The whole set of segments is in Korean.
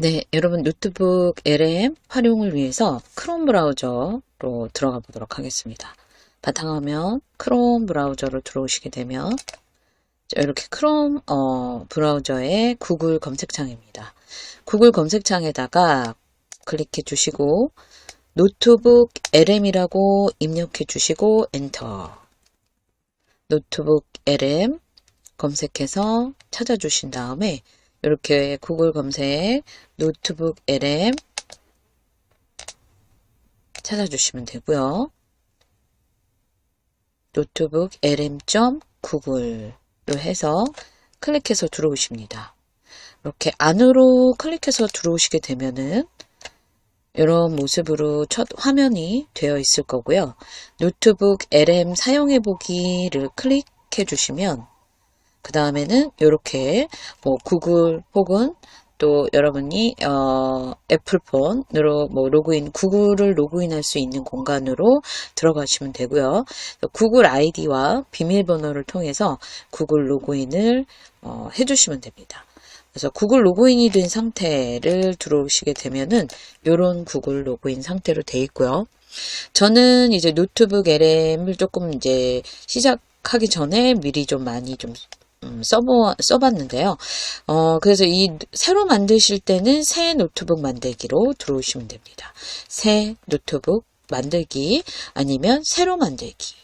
네, 여러분 노트북 LM 활용을 위해서 크롬 브라우저로 들어가 보도록 하겠습니다. 바탕화면 크롬 브라우저로 들어오시게 되면 이렇게 크롬 브라우저의 구글 검색창입니다. 구글 검색창에다가 클릭해 주시고 노트북 LM이라고 입력해 주시고 엔터. 노트북 LM 검색해서 찾아주신 다음에 이렇게 구글 검색 노트북 LM 찾아주시면 되고요. 노트북 LM.구글로 해서 클릭해서 들어오십니다. 이렇게 안으로 클릭해서 들어오시게 되면은 이런 모습으로 첫 화면이 되어 있을 거고요. 노트북 LM 사용해 보기를 클릭해 주시면 그 다음에는 이렇게 구글 혹은 또 여러분이 애플폰으로 로그인, 구글을 로그인할 수 있는 공간으로 들어가시면 되고요. 구글 아이디와 비밀번호를 통해서 구글 로그인을 해주시면 됩니다. 그래서 구글 로그인이 된 상태를 들어오시게 되면은 이런 구글 로그인 상태로 되어 있고요. 저는 이제 노트북 LM을 조금 이제 시작하기 전에 미리 좀 많이 좀 써봤는데요. 그래서 이 새로 만드실 때는 새 노트북 만들기로 들어오시면 됩니다. 새 노트북 만들기 아니면 새로 만들기.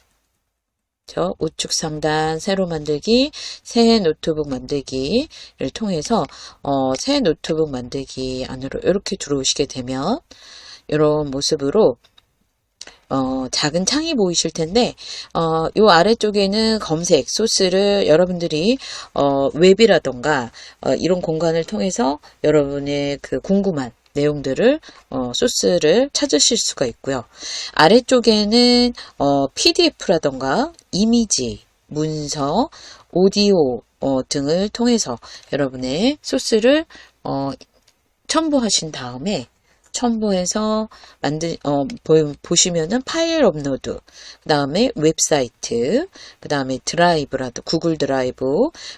우측 상단 새로 만들기, 새 노트북 만들기를 통해서 새 노트북 만들기 안으로 이렇게 들어오시게 되면 이런 모습으로 작은 창이 보이실 텐데, 요 아래쪽에는 검색 소스를 여러분들이, 웹이라던가, 이런 공간을 통해서 여러분의 그 궁금한 내용들을, 소스를 찾으실 수가 있고요. 아래쪽에는, PDF라던가, 이미지, 문서, 오디오, 등을 통해서 여러분의 소스를, 첨부하신 다음에, 첨부해서 보시면은 파일 업로드, 그 다음에 웹사이트, 그 다음에 드라이브라도 구글 드라이브,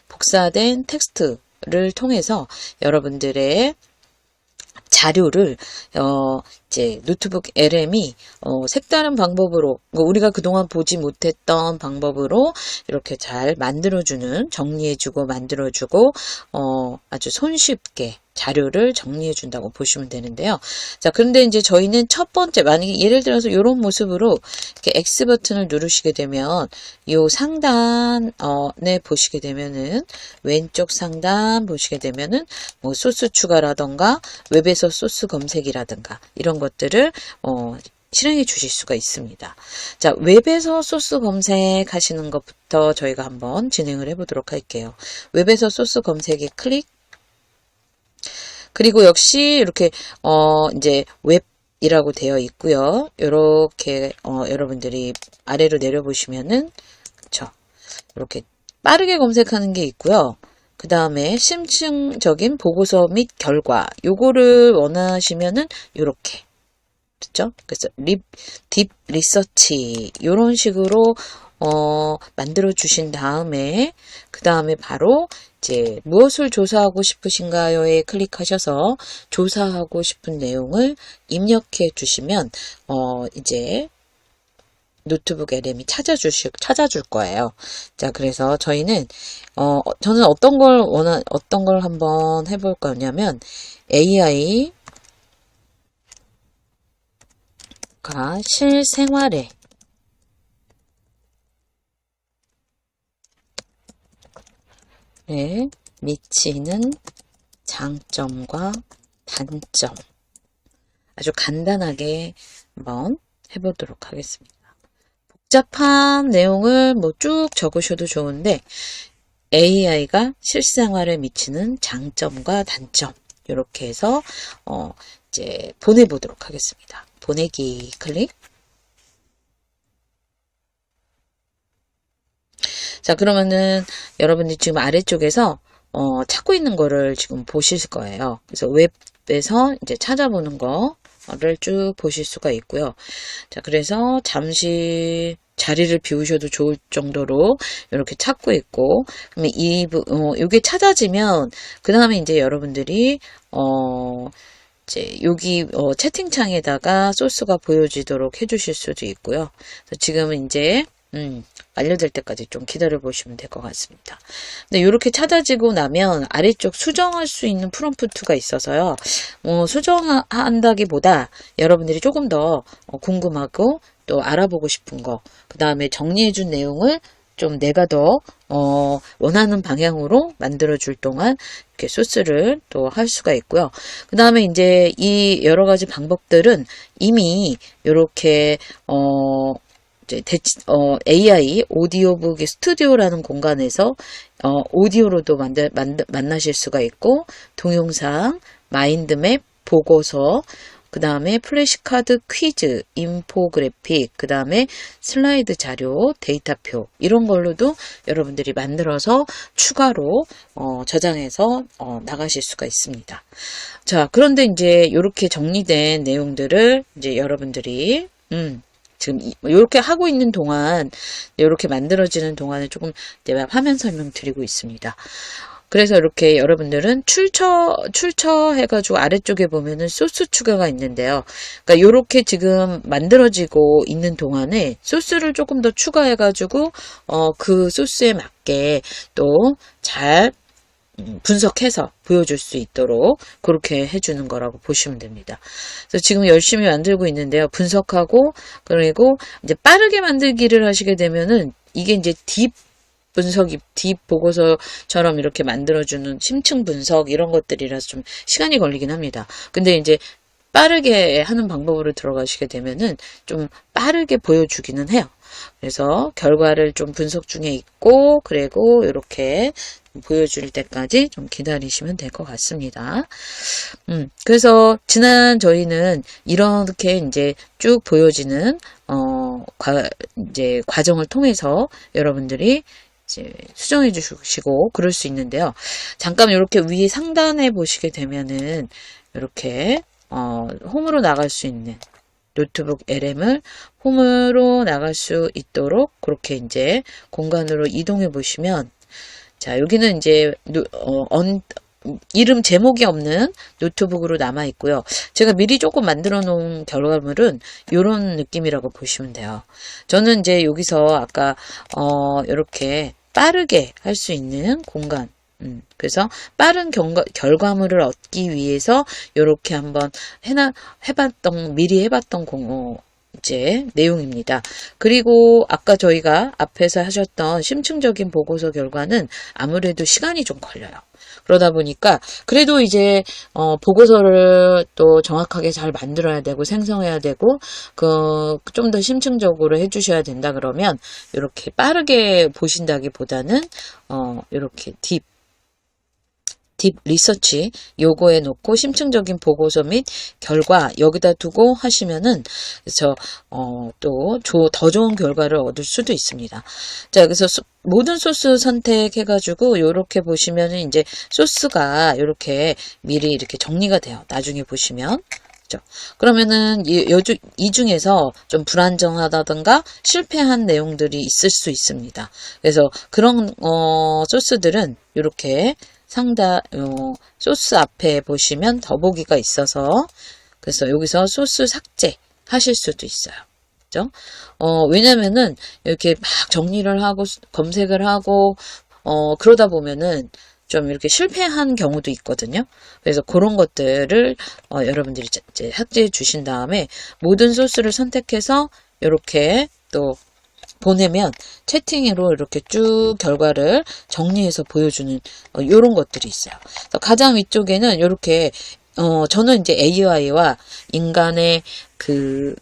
복사된 텍스트를 통해서 여러분들의 자료를 이제 노트북 LM이 색다른 방법으로 우리가 그동안 보지 못했던 방법으로 이렇게 잘 만들어주는, 정리해주고 만들어주고 아주 손쉽게 자료를 정리해 준다고 보시면 되는데요. 자, 그런데 이제 저희는 첫 번째, 만약에 예를 들어서 이런 모습으로 이렇게 X 버튼을 누르시게 되면 이 상단에 보시게 되면은 왼쪽 상단 보시게 되면은 소스 추가라던가 웹에서 소스 검색이라든가 이런 것들을 실행해 주실 수가 있습니다. 자, 웹에서 소스 검색하시는 것부터 저희가 한번 진행을 해 보도록 할게요. 웹에서 소스 검색에 클릭. 그리고 역시 이렇게 이제 웹이라고 되어 있고요. 이렇게 여러분들이 아래로 내려 보시면은 그쵸? 이렇게 빠르게 검색하는 게 있고요. 그 다음에 심층적인 보고서 및 결과 요거를 원하시면은 요렇게 그렇죠? 그래서 딥 리서치 요런 식으로 만들어 주신 다음에 그 다음에 바로 이제 무엇을 조사하고 싶으신가요에 클릭하셔서 조사하고 싶은 내용을 입력해 주시면 이제 노트북 LM이 찾아줄 거예요. 자, 그래서 저는 어떤 걸 한번 해볼 거냐면 AI가 실생활에 미치는 장점과 단점 아주 간단하게 한번 해보도록 하겠습니다. 복잡한 내용을 쭉 적으셔도 좋은데 AI가 실생활에 미치는 장점과 단점 이렇게 해서 이제 보내보도록 하겠습니다. 보내기 클릭. 자, 그러면은 여러분들이 지금 아래쪽에서 찾고 있는 거를 지금 보실 거예요. 그래서 웹에서 이제 찾아보는 거를 쭉 보실 수가 있고요. 자, 그래서 잠시 자리를 비우셔도 좋을 정도로 이렇게 찾고 있고, 그러면 이게 찾아지면 그 다음에 이제 여러분들이 이제 여기 채팅창에다가 소스가 보여지도록 해주실 수도 있고요. 그래서 지금은 이제 완료될 때까지 좀 기다려 보시면 될 것 같습니다. 근데 이렇게 찾아지고 나면 아래쪽 수정할 수 있는 프롬프트가 있어서요. 수정한다기보다 여러분들이 조금 더 궁금하고 또 알아보고 싶은 거, 그 다음에 정리해준 내용을 좀 내가 더 원하는 방향으로 만들어줄 동안 이렇게 소스를 또 할 수가 있고요. 그 다음에 이제 이 여러 가지 방법들은 이미 이렇게 AI 오디오북 스튜디오라는 공간에서 오디오로도 만나실 수가 있고, 동영상, 마인드맵, 보고서, 그 다음에 플래시카드 퀴즈, 인포그래픽, 그 다음에 슬라이드 자료, 데이터표 이런 걸로도 여러분들이 만들어서 추가로 저장해서 나가실 수가 있습니다. 자, 그런데 이제 이렇게 정리된 내용들을 이제 여러분들이 지금 이렇게 하고 있는 동안, 이렇게 만들어지는 동안에 조금 내가 화면 설명 드리고 있습니다. 그래서 이렇게 여러분들은 출처해가지고 아래쪽에 보면은 소스 추가가 있는데요. 그러니까 이렇게 지금 만들어지고 있는 동안에 소스를 조금 더 추가해가지고, 그 소스에 맞게 또 잘 분석해서 보여줄 수 있도록 그렇게 해주는 거라고 보시면 됩니다. 그래서 지금 열심히 만들고 있는데요. 분석하고, 그리고 이제 빠르게 만들기를 하시게 되면은 이게 이제 딥 보고서처럼 이렇게 만들어주는 심층 분석 이런 것들이라서 좀 시간이 걸리긴 합니다. 근데 이제 빠르게 하는 방법으로 들어가시게 되면은 좀 빠르게 보여주기는 해요. 그래서 결과를 좀 분석 중에 있고, 그리고 이렇게 보여줄 때까지 좀 기다리시면 될 것 같습니다. 그래서 저희는 이렇게 이제 쭉 보여지는, 이제 과정을 통해서 여러분들이 이제 수정해 주시고 그럴 수 있는데요. 잠깐 이렇게 위에 상단에 보시게 되면은 이렇게 홈으로 나갈 수 있는 노트북 LM을 홈으로 나갈 수 있도록 그렇게 이제 공간으로 이동해 보시면, 자, 여기는 이제 이름 제목이 없는 노트북으로 남아 있고요. 제가 미리 조금 만들어 놓은 결과물은 이런 느낌이라고 보시면 돼요. 저는 이제 여기서 아까 이렇게 빠르게 할 수 있는 공간, 그래서 빠른 결과물을 얻기 위해서 이렇게 한번 미리 해봤던 이제 내용입니다. 그리고 아까 저희가 앞에서 하셨던 심층적인 보고서 결과는 아무래도 시간이 좀 걸려요. 그러다 보니까 그래도 이제 보고서를 또 정확하게 잘 만들어야 되고 생성해야 되고 좀 더 심층적으로 해주셔야 된다 그러면 이렇게 빠르게 보신다기보다는 이렇게 딥 리서치 요거에 놓고 심층적인 보고서 및 결과 여기다 두고 하시면은 또 더 좋은 결과를 얻을 수도 있습니다. 자, 그래서 모든 소스 선택해가지고 요렇게 보시면은 이제 소스가 이렇게 미리 이렇게 정리가 돼요. 나중에 보시면. 그러면은 이 중에서 좀 불안정하다든가 실패한 내용들이 있을 수 있습니다. 그래서 그런 소스들은 이렇게 소스 앞에 보시면 더보기가 있어서, 그래서 여기서 소스 삭제 하실 수도 있어요. 그죠? 왜냐면은 이렇게 막 정리를 하고 검색을 하고 그러다 보면은 좀 이렇게 실패한 경우도 있거든요. 그래서 그런 것들을 여러분들이 이제 삭제해 주신 다음에 모든 소스를 선택해서 이렇게 또 보내면 채팅으로 이렇게 쭉 결과를 정리해서 보여주는 이런 것들이 있어요. 가장 위쪽에는 이렇게 저는 이제 AI와 인간의 그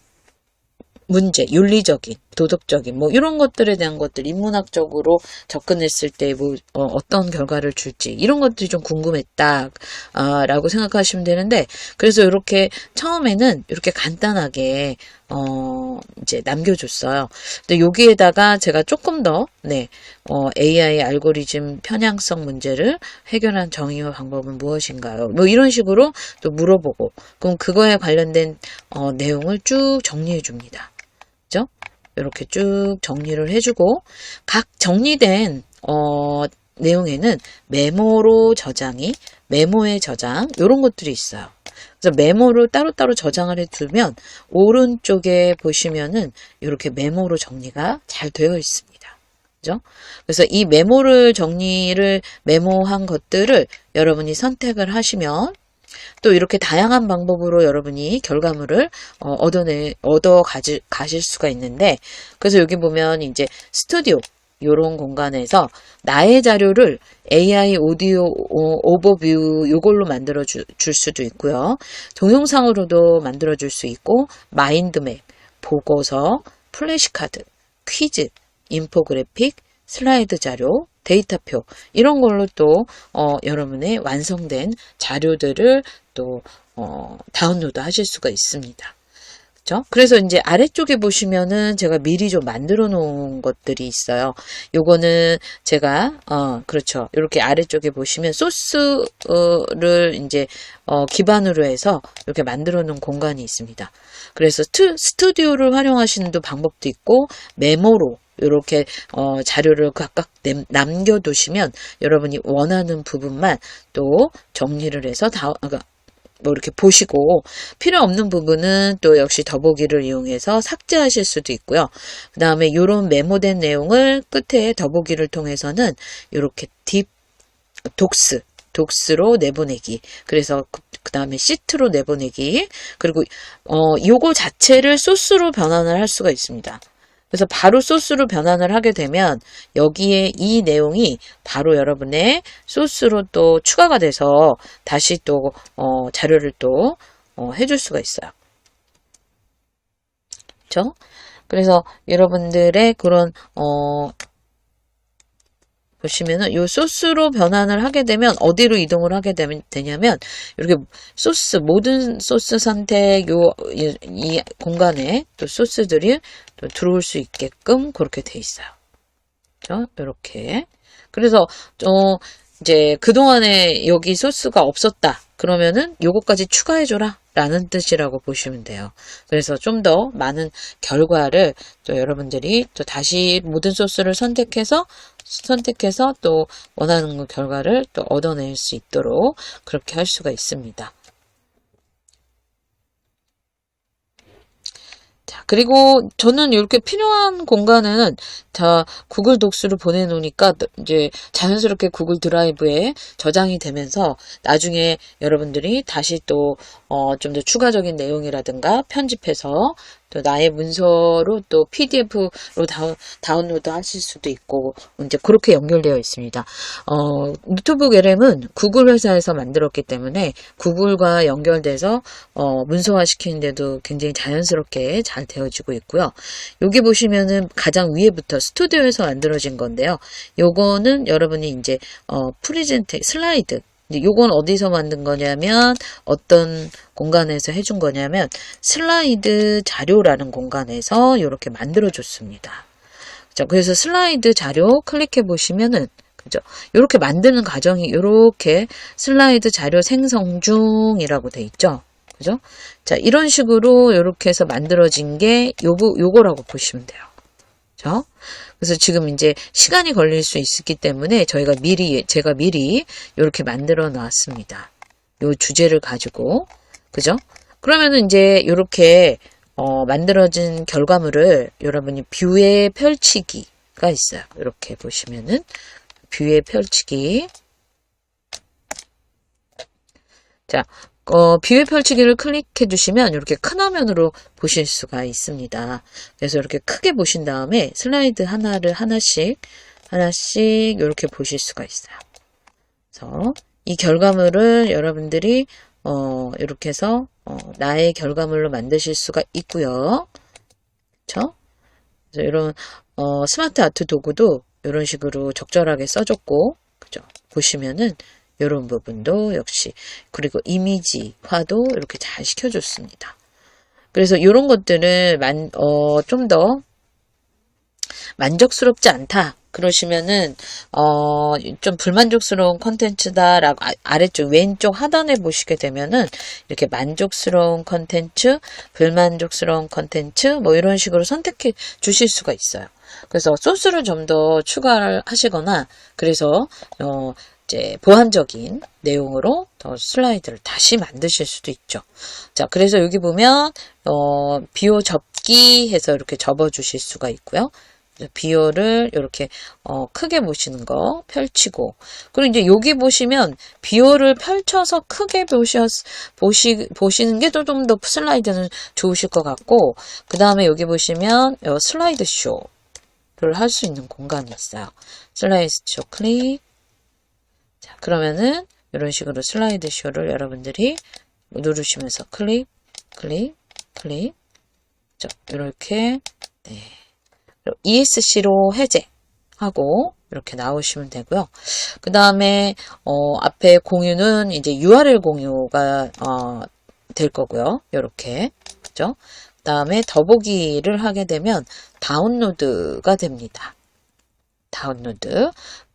문제, 윤리적인, 도덕적인 뭐 이런 것들에 대한 것들, 인문학적으로 접근했을 때 뭐 어떤 결과를 줄지 이런 것들이 좀 궁금했다 라고 생각하시면 되는데, 그래서 이렇게 처음에는 이렇게 간단하게 이제 남겨줬어요. 근데 여기에다가 제가 조금 더 AI 알고리즘 편향성 문제를 해결한 정의와 방법은 무엇인가요? 뭐 이런 식으로 또 물어보고, 그럼 그거에 관련된 내용을 쭉 정리해 줍니다. 그죠? 이렇게 쭉 정리를 해주고 각 정리된 내용에는 메모로 저장이 메모의 저장 이런 것들이 있어요. 그래서 메모로 따로따로 저장을 해두면 오른쪽에 보시면은 이렇게 메모로 정리가 잘 되어 있습니다. 그죠? 그래서 이 정리를 메모한 것들을 여러분이 선택을 하시면 또 이렇게 다양한 방법으로 여러분이 결과물을 가실 수가 있는데, 그래서 여기 보면 이제 스튜디오 요런 공간에서 나의 자료를 AI 오디오 오버뷰 요걸로 만들어 줄 수도 있고요. 동영상으로도 만들어 줄 수 있고, 마인드맵, 보고서, 플래시카드, 퀴즈, 인포그래픽, 슬라이드 자료, 데이터표 이런 걸로 또 여러분의 완성된 자료들을 또 다운로드 하실 수가 있습니다. 그렇죠? 그래서 이제 아래쪽에 보시면은 제가 미리 좀 만들어 놓은 것들이 있어요. 요거는 제가 그렇죠. 이렇게 아래쪽에 보시면 소스를 이제 기반으로 해서 이렇게 만들어 놓은 공간이 있습니다. 그래서 스튜디오를 활용하시는 방법도 있고, 메모로 이렇게 자료를 각각 남겨두시면 여러분이 원하는 부분만 또 정리를 해서 뭐 이렇게 보시고, 필요 없는 부분은 또 역시 더보기를 이용해서 삭제하실 수도 있고요. 그 다음에 이런 메모된 내용을 끝에 더보기를 통해서는 이렇게 독스로 내보내기, 그래서 그 다음에 시트로 내보내기, 그리고 요거 자체를 소스로 변환을 할 수가 있습니다. 그래서 바로 소스로 변환을 하게 되면 여기에 이 내용이 바로 여러분의 소스로 또 추가가 돼서 다시 또 자료를 또 해줄 수가 있어요. 그렇죠? 그래서 여러분들의 그런 보시면은 요 소스로 변환을 하게 되면 어디로 이동을 하게 되냐면 이렇게 모든 소스 선택 이 공간에 또 소스들이 또 들어올 수 있게끔 그렇게 돼 있어요. 그렇죠? 이렇게. 그래서 이제 그동안에 여기 소스가 없었다. 그러면은 요거까지 추가해줘라 라는 뜻이라고 보시면 돼요. 그래서 좀 더 많은 결과를 또 여러분들이 또 다시 모든 소스를 선택해서 또 원하는 결과를 또 얻어낼 수 있도록 그렇게 할 수가 있습니다. 자, 그리고 저는 이렇게 필요한 공간은 다 구글 독스로 보내놓으니까 이제 자연스럽게 구글 드라이브에 저장이 되면서 나중에 여러분들이 다시 또 좀 더 추가적인 내용이라든가 편집해서 또 나의 문서로 또 PDF로 다운로드 하실 수도 있고, 이제 그렇게 연결되어 있습니다. 노트북 LM은 구글 회사에서 만들었기 때문에 구글과 연결돼서 문서화 시키는데도 굉장히 자연스럽게 잘 되어지고 있고요. 여기 보시면은 가장 위에부터 스튜디오에서 만들어진 건데요. 요거는 여러분이 이제 슬라이드, 요건 어디서 만든 거냐면, 어떤 공간에서 해준 거냐면 슬라이드 자료라는 공간에서 이렇게 만들어 줬습니다. 그죠? 그래서 슬라이드 자료 클릭해 보시면은, 그죠? 이렇게 만드는 과정이 이렇게 슬라이드 자료 생성 중이라고 돼 있죠. 그죠? 자, 이런 식으로 이렇게 해서 만들어진 게 요거라고 보시면 돼요. 그죠? 그래서 지금 이제 시간이 걸릴 수 있기 때문에 제가 미리 이렇게 만들어 놨습니다. 요 주제를 가지고. 그죠? 그러면은 이제 이렇게 만들어진 결과물을 여러분이 뷰에 펼치기가 있어요. 이렇게 보시면은 뷰에 펼치기. 자, 뷰에 펼치기를 클릭해 주시면 이렇게 큰 화면으로 보실 수가 있습니다. 그래서 이렇게 크게 보신 다음에 슬라이드 하나씩 이렇게 보실 수가 있어요. 그래서 이 결과물을 여러분들이 이렇게 해서 나의 결과물로 만드실 수가 있고요. 그렇죠? 그래서 이런 스마트 아트 도구도 이런 식으로 적절하게 써줬고, 그죠? 보시면은 이런 부분도 역시, 그리고 이미지화도 이렇게 잘 시켜줬습니다. 그래서 이런 것들을 좀 더 만족스럽지 않다. 그러시면은 좀 불만족스러운 컨텐츠다라고 아래쪽 왼쪽 하단에 보시게 되면은 이렇게 만족스러운 컨텐츠, 불만족스러운 컨텐츠 뭐 이런 식으로 선택해 주실 수가 있어요. 그래서 소스를 좀 더 추가를 하시거나 그래서 이제 보완적인 내용으로 더 슬라이드를 다시 만드실 수도 있죠. 자, 그래서 여기 보면 비교 접기 해서 이렇게 접어 주실 수가 있고요. 비율을 이렇게 크게 보시는 거 펼치고 그리고 이제 여기 보시면 비율을 펼쳐서 크게 보시는 게 좀 더 슬라이드는 좋으실 것 같고 그 다음에 여기 보시면 슬라이드 쇼를 할 수 있는 공간이 있어요. 슬라이드 쇼 클릭. 자, 그러면은 이런 식으로 슬라이드 쇼를 여러분들이 누르시면서 클릭 자, 이렇게 네. ESC로 해제하고 이렇게 나오시면 되고요. 그 다음에 앞에 공유는 이제 URL 공유가 될 거고요. 이렇게 그죠? 그 다음에 더보기를 하게 되면 다운로드가 됩니다. 다운로드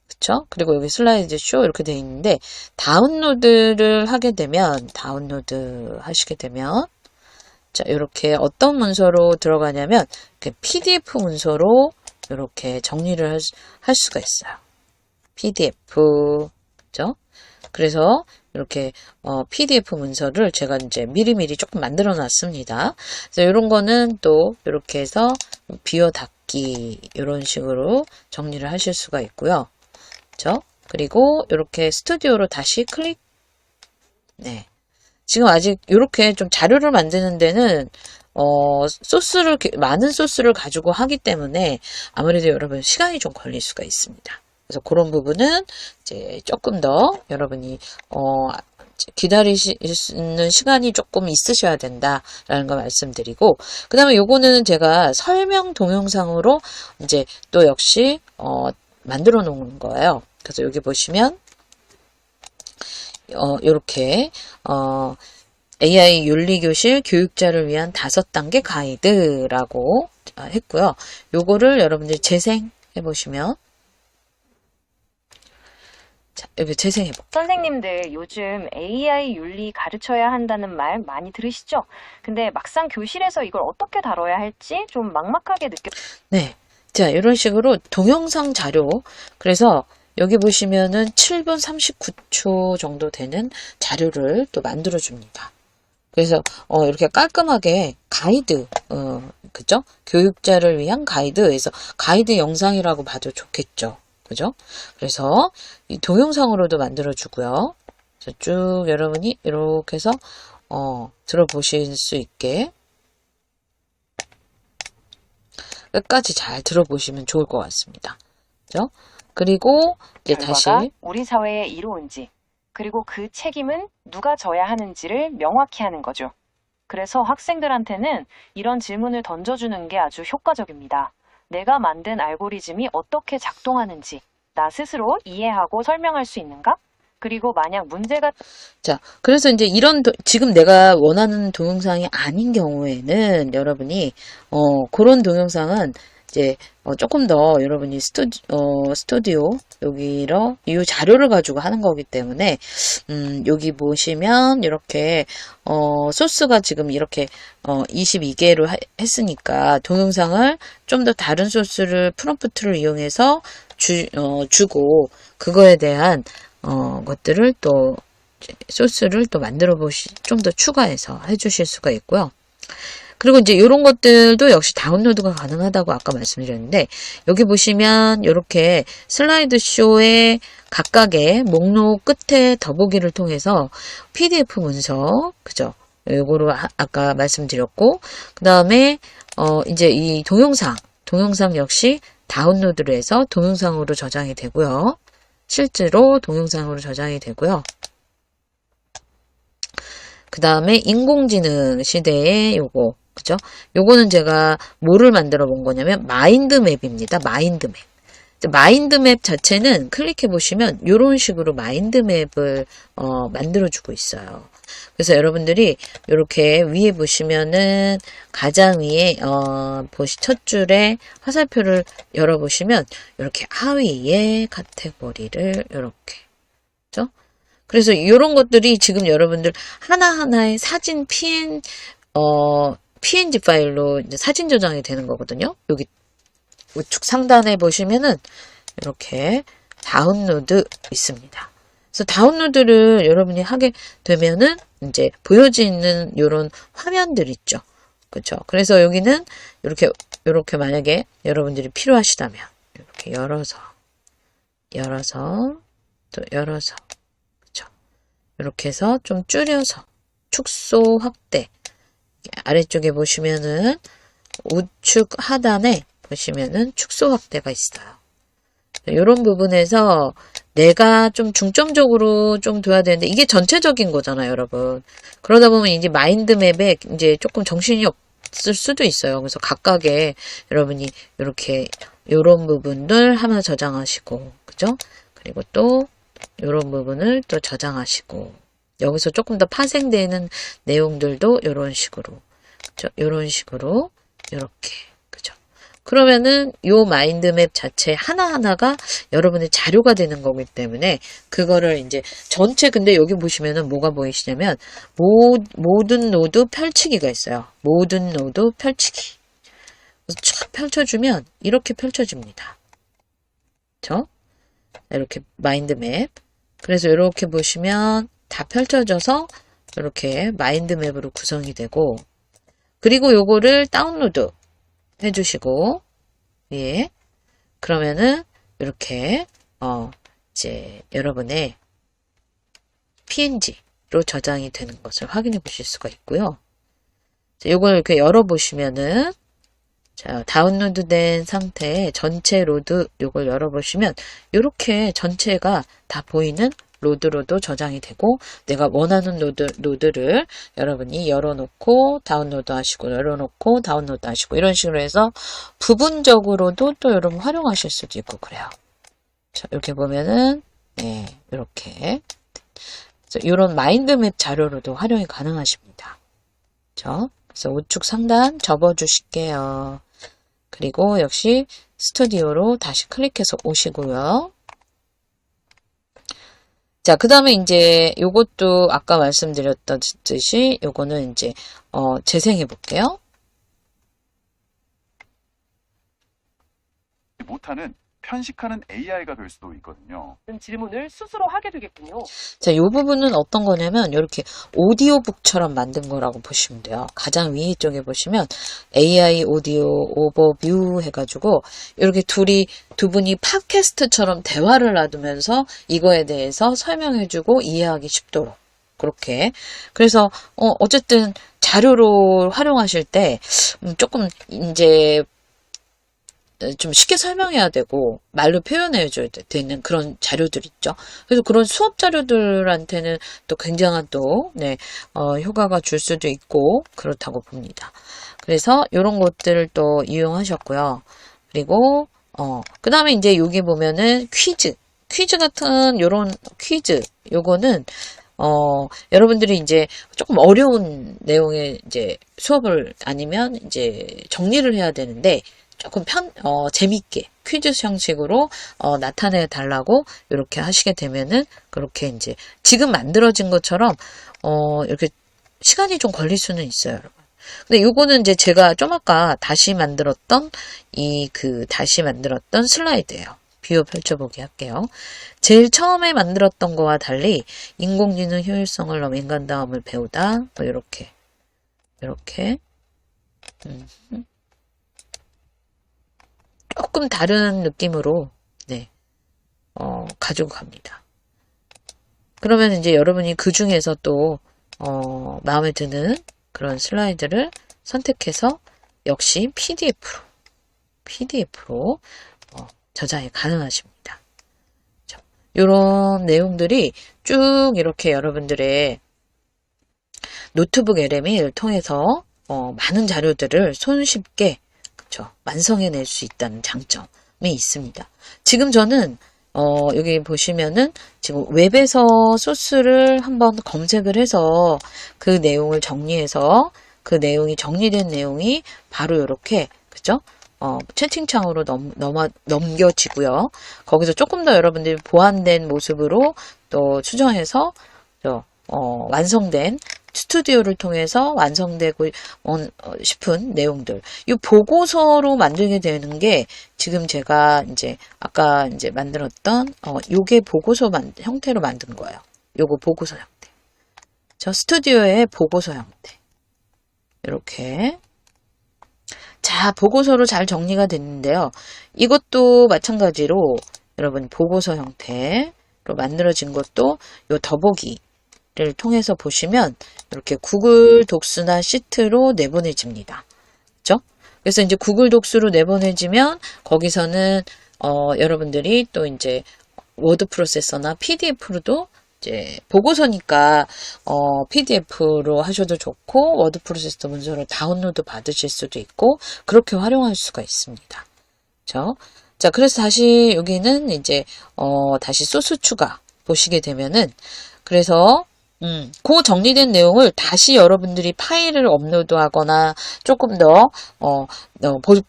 그쵸? 그리고 여기 슬라이드 쇼 이렇게 되어 있는데 다운로드를 하게 되면 다운로드 하시게 되면 자, 이렇게 어떤 문서로 들어가냐면 PDF 문서로 이렇게 정리를 할 수가 있어요. PDF, 그죠? 그래서 이렇게 PDF 문서를 제가 이제 미리미리 조금 만들어 놨습니다. 그래서 이런 거는 또 이렇게 해서 비워 닫기 이런 식으로 정리를 하실 수가 있고요. 그죠? 그리고 이렇게 스튜디오로 다시 클릭. 네. 지금 아직 이렇게 좀 자료를 만드는 데는 많은 소스를 가지고 하기 때문에 아무래도 여러분 시간이 좀 걸릴 수가 있습니다. 그래서 그런 부분은 이제 조금 더 여러분이 기다리시는 시간이 조금 있으셔야 된다라는 거 말씀드리고 그 다음에 요거는 제가 설명 동영상으로 이제 또 역시 만들어 놓은 거예요. 그래서 여기 보시면 요렇게 AI 윤리교실 교육자를 위한 5단계 가이드라고 했고요. 요거를 여러분들이 재생해 보시면 자, 여기 재생해 볼게요. 선생님들 요즘 AI 윤리 가르쳐야 한다는 말 많이 들으시죠? 근데 막상 교실에서 이걸 어떻게 다뤄야 할지 좀 막막하게 네. 자, 이런 식으로 동영상 자료 그래서 여기 보시면은 7분 39초 정도 되는 자료를 또 만들어 줍니다. 그래서 이렇게 깔끔하게 가이드 그죠? 교육자를 위한 가이드에서 가이드 영상이라고 봐도 좋겠죠. 그죠? 그래서 이 동영상으로도 만들어 주고요. 쭉 여러분이 이렇게 해서 들어보실 수 있게 끝까지 잘 들어보시면 좋을 것 같습니다. 그죠? 그리고 이제 다시 우리 사회에 이로운지 그리고 그 책임은 누가 져야 하는지를 명확히 하는 거죠. 그래서 학생들한테는 이런 질문을 던져주는 게 아주 효과적입니다. 내가 만든 알고리즘이 어떻게 작동하는지 나 스스로 이해하고 설명할 수 있는가? 그리고 만약 문제가 자, 그래서 이제 이런 지금 내가 원하는 동영상이 아닌 경우에는 여러분이 그런 동영상은 이제 조금 더 여러분이 스튜디오 여기로 이 자료를 가지고 하는 거기 때문에 여기 보시면 이렇게 소스가 지금 이렇게 22개로 했으니까 동영상을 좀 더 다른 소스를 프롬프트를 이용해서 주고 그거에 대한 것들을 또 소스를 또 만들어 좀 더 추가해서 해주실 수가 있고요. 그리고 이제 이런 것들도 역시 다운로드가 가능하다고 아까 말씀드렸는데 여기 보시면 이렇게 슬라이드 쇼의 각각의 목록 끝에 더보기를 통해서 PDF 문서 그죠? 요거로 아까 말씀드렸고 그 다음에 이제 이 동영상 역시 다운로드를 해서 동영상으로 저장이 되고요. 실제로 동영상으로 저장이 되고요. 그 다음에 인공지능 시대에 요거 그죠? 요거는 제가 뭐를 만들어 본 거냐면 마인드맵입니다. 마인드맵. 마인드맵 자체는 클릭해 보시면 이런 식으로 마인드맵을 만들어주고 있어요. 그래서 여러분들이 이렇게 위에 보시면은 가장 위에 첫 줄에 화살표를 열어보시면 이렇게 하위에 카테고리를 이렇게 그죠? 그래서 이런 것들이 지금 여러분들 하나하나의 사진 PNG 파일로 이제 사진 저장이 되는 거거든요. 여기 우측 상단에 보시면은 이렇게 다운로드 있습니다. 그래서 다운로드를 여러분이 하게 되면은 이제 보여지는 이런 화면들 있죠. 그렇죠? 그래서 여기는 이렇게 만약에 여러분들이 필요하시다면 이렇게 열어서 또 열어서 그렇죠? 이렇게 해서 좀 줄여서 축소 확대 아래쪽에 보시면은 우측 하단에 보시면은 축소 확대가 있어요. 이런 부분에서 내가 좀 중점적으로 좀 둬야 되는데 이게 전체적인 거잖아요, 여러분. 그러다 보면 이제 마인드맵에 이제 조금 정신이 없을 수도 있어요. 그래서 각각의 여러분이 이렇게 이런 부분들 하나 저장하시고, 그죠? 그리고 또 이런 부분을 또 저장하시고, 여기서 조금 더 파생되는 내용들도 이런 식으로, 그죠? 이런 식으로 이렇게. 그러면은 요 마인드맵 자체 하나하나가 여러분의 자료가 되는 거기 때문에 그거를 이제 전체 근데 여기 보시면은 뭐가 보이시냐면 모든 노드 펼치기가 있어요. 모든 노드 펼치기. 그래서 쫙 펼쳐주면 이렇게 펼쳐집니다. 그렇죠? 이렇게 마인드맵. 그래서 이렇게 보시면 다 펼쳐져서 이렇게 마인드맵으로 구성이 되고 그리고 요거를 다운로드 해주시고, 예. 그러면은, 이렇게, 이제, 여러분의 PNG로 저장이 되는 것을 확인해 보실 수가 있고요. 자, 요걸 이렇게 열어보시면은, 자, 다운로드 된 상태에 전체 로드, 요걸 열어보시면, 이렇게 전체가 다 보이는 로드로도 저장이 되고 내가 원하는 노드를 여러분이 열어놓고 다운로드 하시고 열어놓고 다운로드 하시고 이런 식으로 해서 부분적으로도 또 여러분 활용하실 수도 있고 그래요. 자, 이렇게 보면은 네, 이렇게 이런 마인드맵 자료로도 활용이 가능하십니다. 그래서 우측 상단 접어주실게요. 그리고 역시 스튜디오로 다시 클릭해서 오시고요. 자, 그 다음에 이제 요것도 아까 말씀드렸듯이 요거는 이제 재생해 볼게요. 못하는 편식하는 AI가 될 수도 있거든요. 질문을 스스로 하게 되겠군요. 자, 요 부분은 어떤 거냐면 이렇게 오디오북처럼 만든 거라고 보시면 돼요. 가장 위에 쪽에 보시면 AI 오디오 오버뷰 해가지고 이렇게 두 분이 팟캐스트처럼 대화를 놔두면서 이거에 대해서 설명해주고 이해하기 쉽도록 그렇게. 그래서 어쨌든 자료로 활용하실 때 조금 이제 좀 쉽게 설명해야 되고 말로 표현해줘야 되는 그런 자료들 있죠. 그래서 그런 수업 자료들한테는 또 굉장한 또 효과가 줄 수도 있고 그렇다고 봅니다. 그래서 이런 것들을 또 이용하셨고요. 그리고 그 다음에 이제 여기 보면은 퀴즈 같은 요런 퀴즈 요거는 여러분들이 이제 조금 어려운 내용의 이제 수업을 아니면 이제 정리를 해야 되는데 조금 재밌게 퀴즈 형식으로 나타내 달라고 이렇게 하시게 되면은 그렇게 이제 지금 만들어진 것처럼 이렇게 시간이 좀 걸릴 수는 있어요, 여러분. 근데 요거는 이제 제가 좀 아까 다시 만들었던 슬라이드예요. 비교 펼쳐보기 할게요. 제일 처음에 만들었던 거와 달리 인공지능 효율성을 넘어 인간다움을 배우다 뭐 이렇게 조금 다른 느낌으로 가지고 갑니다. 그러면 이제 여러분이 그 중에서 또 마음에 드는 그런 슬라이드를 선택해서 역시 PDF로 저장이 가능하십니다. 이런 내용들이 쭉 이렇게 여러분들의 노트북 LM을 통해서 많은 자료들을 손쉽게 완성해낼 수 있다는 장점. 있습니다. 지금 저는 여기 보시면은 지금 웹에서 소스를 한번 검색을 해서 그 내용을 정리해서 그 내용이 정리된 내용이 바로 이렇게 그죠? 채팅창으로 넘겨지고요. 거기서 조금 더 여러분들이 보완된 모습으로 또 수정해서 완성된 스튜디오를 통해서 완성되고 싶은 내용들. 이 보고서로 만들게 되는 게 지금 제가 이제 아까 이제 만들었던 요게 보고서 형태로 만든 거예요. 요거 보고서 형태. 저 스튜디오의 보고서 형태. 이렇게. 자, 보고서로 잘 정리가 됐는데요. 이것도 마찬가지로 여러분 보고서 형태로 만들어진 것도 요 더보기를 통해서 보시면 이렇게 구글 독스나 시트로 내보내집니다. 그렇죠? 그래서 이제 구글 독스로 내보내지면 거기서는 여러분들이 또 이제 워드 프로세서나 PDF로도 이제 보고서니까 PDF로 하셔도 좋고 워드 프로세서 문서를 다운로드 받으실 수도 있고 그렇게 활용할 수가 있습니다. 그렇죠? 자, 그래서 다시 여기는 이제 다시 소스 추가 보시게 되면은 그래서 그 정리된 내용을 다시 여러분들이 파일을 업로드하거나 조금 더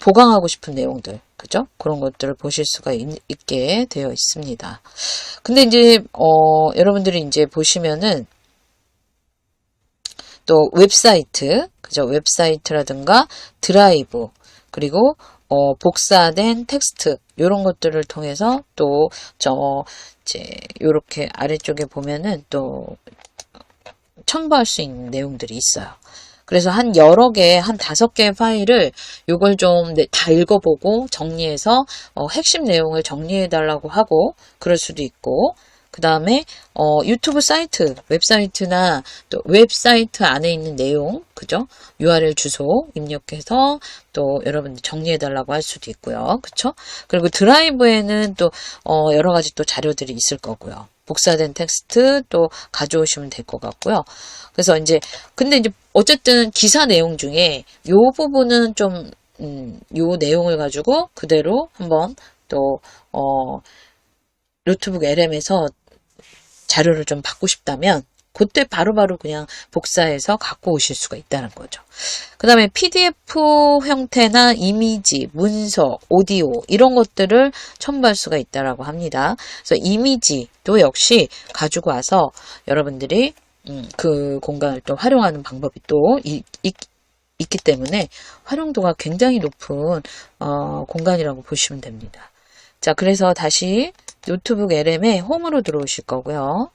보강하고 싶은 내용들, 그죠? 그런 것들을 보실 수가 있게 되어 있습니다. 근데 이제 여러분들이 이제 보시면은 또 웹사이트, 그죠? 웹사이트라든가 드라이브 그리고 복사된 텍스트 이런 것들을 통해서 또 이제 요렇게 아래쪽에 보면은 또 첨부할 수 있는 내용들이 있어요. 그래서 한 여러 개, 한 5개의 파일을 요걸 좀 다 읽어보고 정리해서 핵심 내용을 정리해달라고 하고 그럴 수도 있고 그 다음에 유튜브 사이트, 웹사이트나 또 웹사이트 안에 있는 내용, 그죠? URL 주소 입력해서 또 여러분들 정리해달라고 할 수도 있고요. 그쵸? 그리고 드라이브에는 또 여러 가지 또 자료들이 있을 거고요. 복사된 텍스트 또 가져오시면 될 것 같고요. 그래서 이제 근데 이제 어쨌든 기사 내용 중에 요 부분은 좀 요 내용을 가지고 그대로 한번 또 노트북 LM에서 자료를 좀 받고 싶다면 그때 바로바로 그냥 복사해서 갖고 오실 수가 있다는 거죠. 그 다음에 PDF 형태나 이미지, 문서, 오디오 이런 것들을 첨부할 수가 있다라고 합니다. 그래서 이미지도 역시 가지고 와서 여러분들이 그 공간을 또 활용하는 방법이 또 있기 때문에 활용도가 굉장히 높은 공간이라고 보시면 됩니다. 자, 그래서 다시 노트북 LM의 홈으로 들어오실 거고요.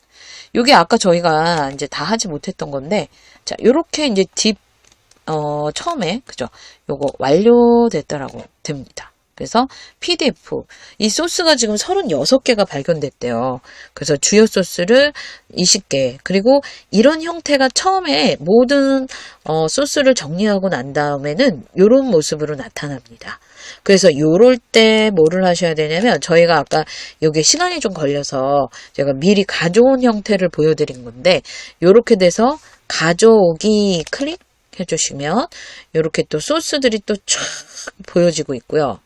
요게 아까 저희가 이제 다 하지 못했던 건데, 자, 요렇게 이제 처음에, 그죠? 요거 완료됐다라고 됩니다. 그래서 PDF, 이 소스가 지금 36개가 발견됐대요. 그래서 주요 소스를 20개, 그리고 이런 형태가 처음에 모든 소스를 정리하고 난 다음에는 요런 모습으로 나타납니다. 그래서 요럴 때 뭐를 하셔야 되냐면 저희가 아까 요게 시간이 좀 걸려서 제가 미리 가져온 형태를 보여드린 건데 요렇게 돼서 가져오기 클릭해 주시면 요렇게 또 소스들이 또 쫙 보여지고 있고요.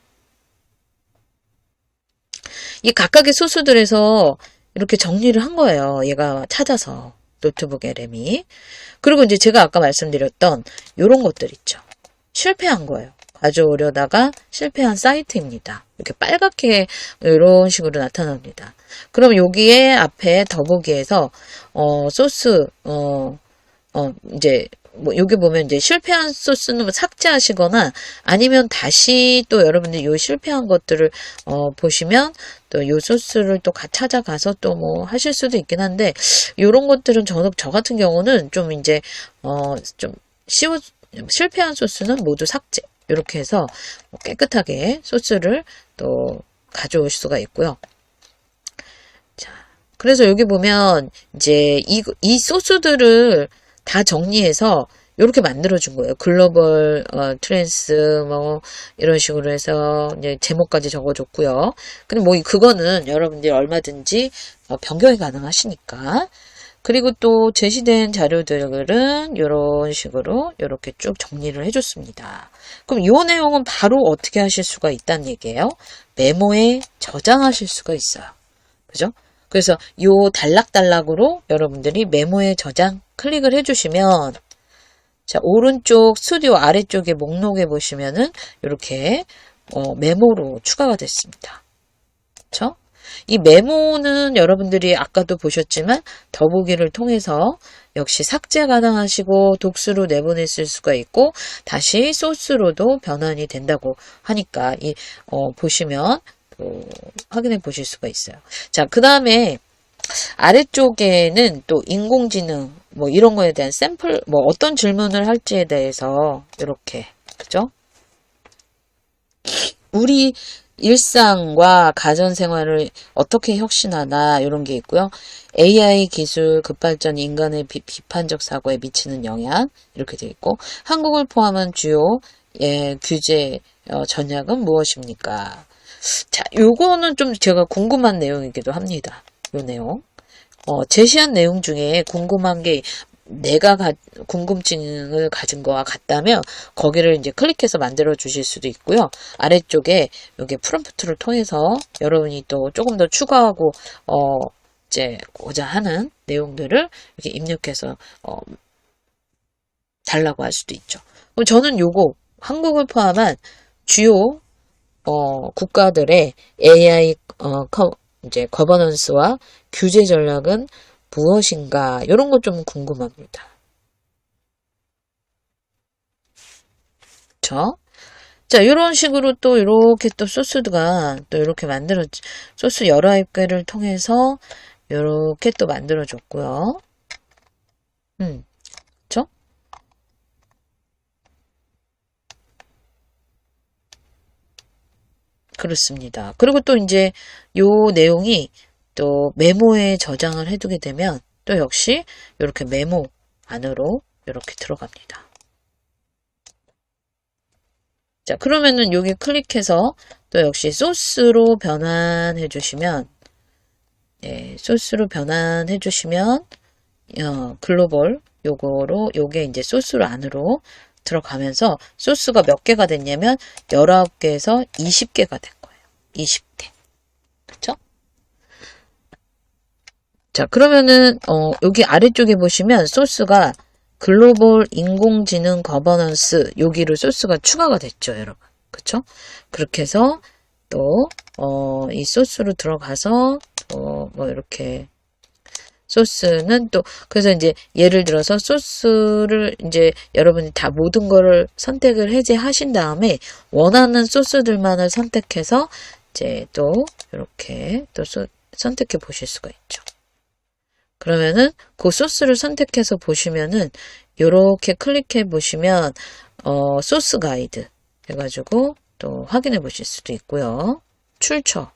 이 각각의 소스들에서 이렇게 정리를 한 거예요. 얘가 찾아서 노트북 LM이. 그리고 이제 제가 아까 말씀드렸던 요런 것들 있죠. 실패한 거예요. 가져오려다가 실패한 사이트입니다. 이렇게 빨갛게 이런 식으로 나타납니다. 그럼 여기에 앞에 더보기에서 소스 이제 뭐 여기 보면 이제 실패한 소스는 삭제하시거나 아니면 다시 또 여러분들 요 실패한 것들을 보시면 또 요 소스를 또 찾아가서 또 뭐 하실 수도 있긴 한데 요런 것들은 저 같은 경우는 좀 이제 좀 실패한 소스는 모두 삭제 이렇게 해서 깨끗하게 소스를 또 가져올 수가 있고요. 자, 그래서 여기 보면 이제 이 소스들을 다 정리해서 이렇게 만들어준 거예요. 글로벌 트랜스 뭐 이런 식으로 해서 이제 제목까지 적어줬고요. 근데 뭐 그거는 여러분들이 얼마든지 변경이 가능하시니까 그리고 또 제시된 자료들은 이런 식으로 이렇게 쭉 정리를 해줬습니다. 그럼 이 내용은 바로 어떻게 하실 수가 있다는 얘기예요. 메모에 저장하실 수가 있어요. 그죠? 그래서 이 단락단락으로 여러분들이 메모에 저장 클릭을 해주시면 자, 오른쪽 스튜디오 아래쪽에 목록에 보시면은 이렇게 메모로 추가가 됐습니다. 그렇죠? 이 메모는 여러분들이 아까도 보셨지만 더보기를 통해서 역시 삭제 가능하시고 독수로 내보냈을 수가 있고 다시 소스로도 변환이 된다고 하니까 보시면 확인해 보실 수가 있어요. 자, 그 다음에 아래쪽에는 또 인공지능 뭐 이런 거에 대한 샘플 뭐 어떤 질문을 할지에 대해서 이렇게 그죠? 우리 일상과 가전생활을 어떻게 혁신하나 이런 게 있고요. AI 기술 급발전이 인간의 비판적 사고에 미치는 영향 이렇게 되어 있고 한국을 포함한 주요 규제 전략은 무엇입니까? 자, 요거는 좀 제가 궁금한 내용이기도 합니다. 요 내용. 제시한 내용 중에 궁금한 게 내가 궁금증을 가진 거와 같다면 거기를 이제 클릭해서 만들어 주실 수도 있고요. 아래쪽에 여기 프롬프트를 통해서 여러분이 또 조금 더 추가하고 이제 고자 하는 내용들을 이렇게 입력해서 달라고 할 수도 있죠. 그럼 저는 요거 한국을 포함한 주요 국가들의 AI 이제 거버넌스와 규제 전략은 무엇인가 이런 거 좀 궁금합니다. 그렇죠? 자, 이런 식으로 또 이렇게 또 소스가 또 이렇게 소스 여러 앱을 통해서 이렇게 또 만들어줬고요. 그렇죠? 그렇습니다. 그리고 또 이제 요 내용이 또 메모에 저장을 해두게 되면 또 역시 이렇게 메모 안으로 이렇게 들어갑니다. 자, 그러면은 여기 클릭해서 또 역시 소스로 변환해 주시면 소스로 변환해 주시면 글로벌 요게 이제 소스로 안으로 들어가면서 소스가 몇 개가 됐냐면 19개에서 20개가 된 거예요. 20개. 그쵸? 자, 그러면은 여기 아래쪽에 보시면 소스가 글로벌 인공지능 거버넌스 여기로 소스가 추가가 됐죠, 여러분. 그쵸? 그렇게 해서 또 이 소스로 들어가서 뭐 이렇게 소스는 또 그래서 이제 예를 들어서 소스를 이제 여러분이 다 모든 거를 선택을 해제하신 다음에 원하는 소스들만을 선택해서 이제 또 이렇게 또 선택해 보실 수가 있죠. 그러면은 그 소스를 선택해서 보시면은 이렇게 클릭해 보시면 소스 가이드 해가지고 또 확인해 보실 수도 있고요. 출처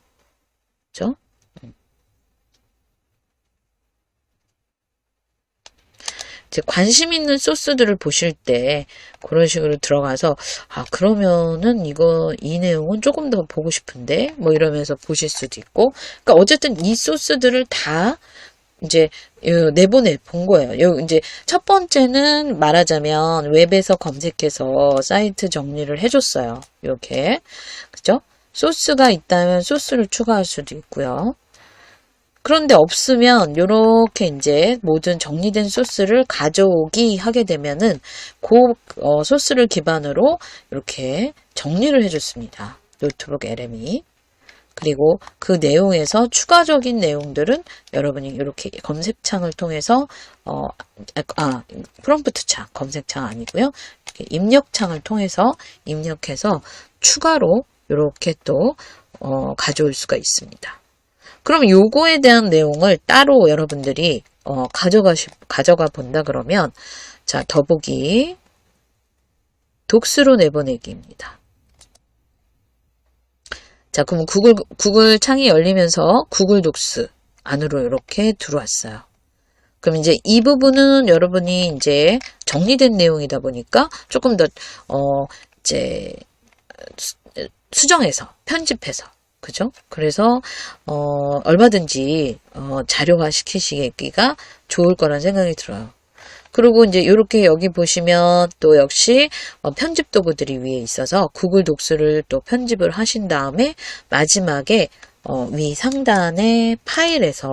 그죠? 이제 관심 있는 소스들을 보실 때 그런 식으로 들어가서 그러면은 이 내용은 조금 더 보고 싶은데 뭐 이러면서 보실 수도 있고 그러니까 어쨌든 이 소스들을 다 이제 내보내 본 거예요. 이제 첫 번째는 말하자면 웹에서 검색해서 사이트 정리를 해줬어요. 이렇게 그죠? 소스가 있다면 소스를 추가할 수도 있고요. 그런데 없으면 이렇게 이제 모든 정리된 소스를 가져오기 하게 되면은 소스를 기반으로 이렇게 정리를 해줬습니다. 노트북 LM이. 그리고 그 내용에서 추가적인 내용들은 여러분이 이렇게 검색창을 통해서 프롬프트 창, 검색창 아니고요. 이렇게 입력창을 통해서 입력해서 추가로 이렇게 또 가져올 수가 있습니다. 그럼 요거에 대한 내용을 따로 여러분들이 가져가 본다 그러면 자, 더보기 독수로 내보내기입니다. 자, 그럼 구글 창이 열리면서 구글 독스 안으로 이렇게 들어왔어요. 그럼 이제 이 부분은 여러분이 이제 정리된 내용이다 보니까 조금 더 이제 수정해서 편집해서 그죠? 그래서 얼마든지 자료화 시키시기가 좋을 거란 생각이 들어요. 그리고 이제 이렇게 여기 보시면 또 역시 편집 도구들이 위에 있어서 구글 독스를 또 편집을 하신 다음에 마지막에 위 상단에 파일에서